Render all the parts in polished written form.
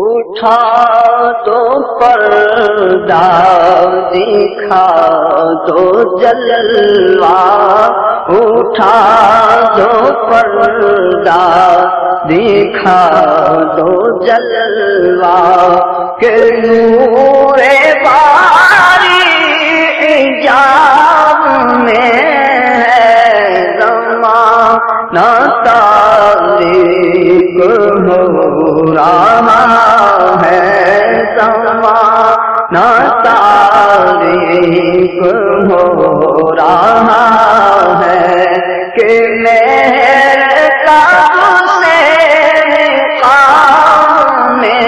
اٹھا دو پردہ دکھا دو جلوہ، اٹھا دو پردہ دکھا دو جلوہ، کہ نور باری حجاب میں ہے زمانہ تاریک ہو رہا ہے، زمانہ تاریک ہو رہا ہے، کہ میرے کعب سے نقاب میں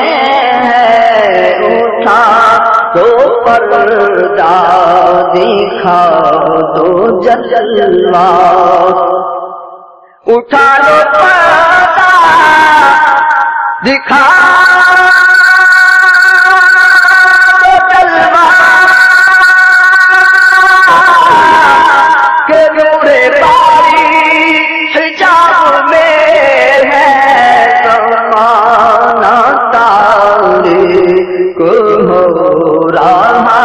ہے، اٹھا دو پردہ دکھا دو جلوہ، اٹھا دو پردہ دکھا دو جلوہ، کہ نور باری حجاب میں ہے زمانہ تاریک ہو رہا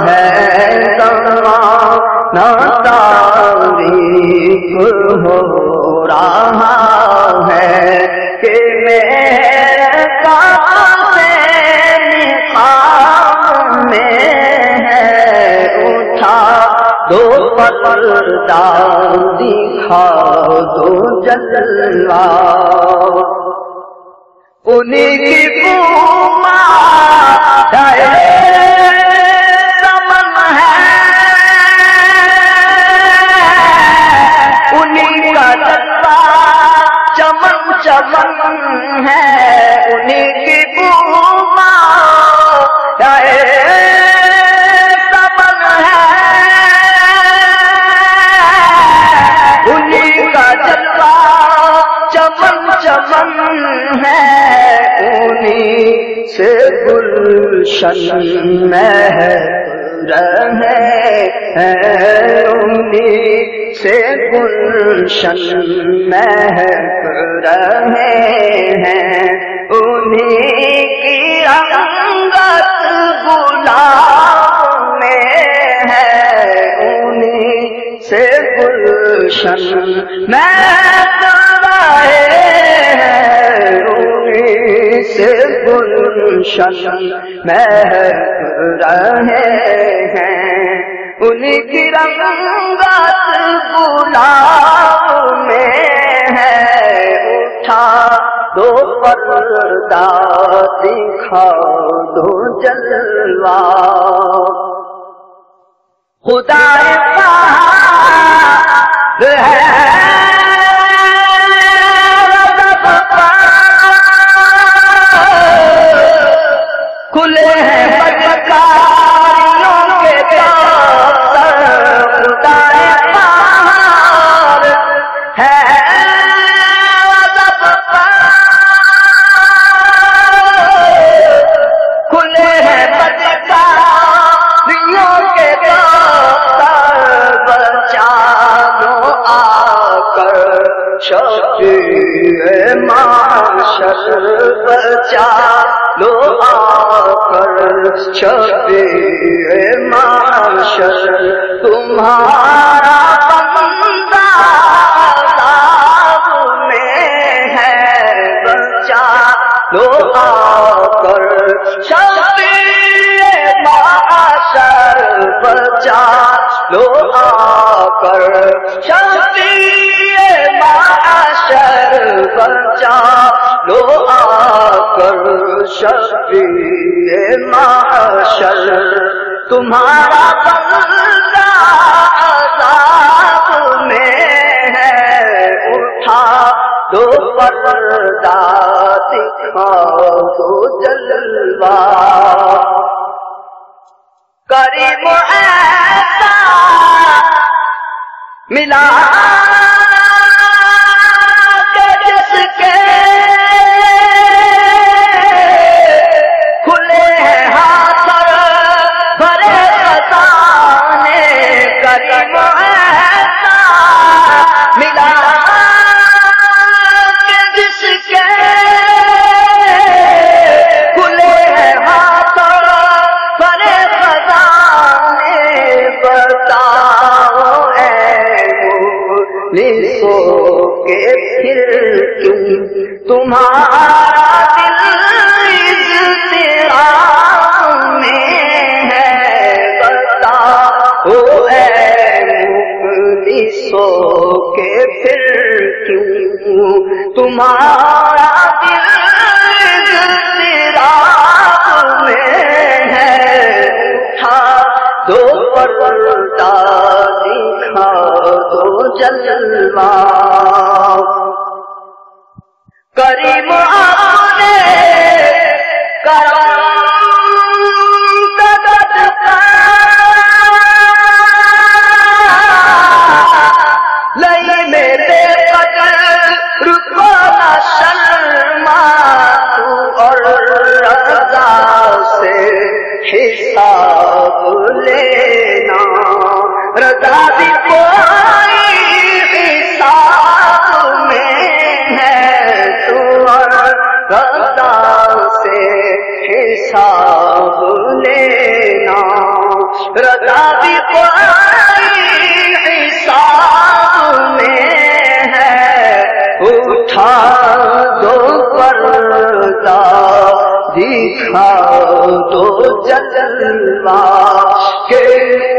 ہے، زمانہ تاریک ہو رہا ہے، کہ میرے کعب سے نقاب میں ہے، اٹھا دو پردہ دکھا دو جلوہ، انہیں کی پوماد سمن ہے، انہیں کا جلوہ چمن چمن ہے، انہیں کی پوماد سمن ہے، انہیں کا جلوہ چمن چمن ہے، انہیں سے گلشن مہک رہے ہیں، انہیں سے گلشن مہک رہے ہیں، انہیں کی رنگت گلاب میں ہے، انہیں سے گلشن مہک رہے ہیں، انہیں سے گلشن مہک رہے ہیں، انہیں کی رنگت گلاب میں ہے، اٹھا دو پردہ دکھا دو جلوہ، خدا پاک ہے کھلے ہیں بدکاریوں کے دفتر، خدا پاک ہے کھلے ہیں بدکاریوں کے دفتر، بچا لو آ کر شفیع معاشر، بچا لو آ کر شفیع معاشر، تمہارا بندہ عذاب میں ہے، بچا لو آ کر شفیع معاشر، بچا لو آ کر شفیع معاشر، بچا لو آ کر شفیع معاشر، تمہارا بندہ عذاب میں ہے، اٹھا دو پردہ دکھا دو جلوہ، قریب ایسا ملا کہ جس کے کھلے ہیں ہاتھ بھرے خزانے، قریب ایسا ملا کہ جس کے تمہارا دل اضطراب میں ہے، اٹھا دو پردہ دکھا دو جلوہ، کریم آپ نے کرم قدر کا لئی میرے قدر رکو نہ شرما، تو اور رضا سے حساب لینا، رضا بھی کوئی حساب میں ہے، تو اور رضا سے حساب لینا، رضا بھی کوئی حساب میں ہے، اٹھا دو پردہ دکھا دو جلوہ، کہ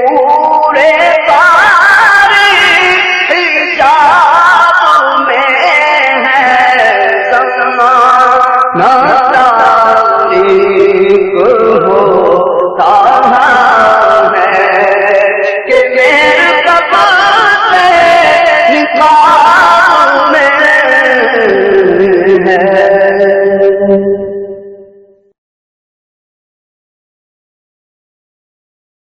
پورے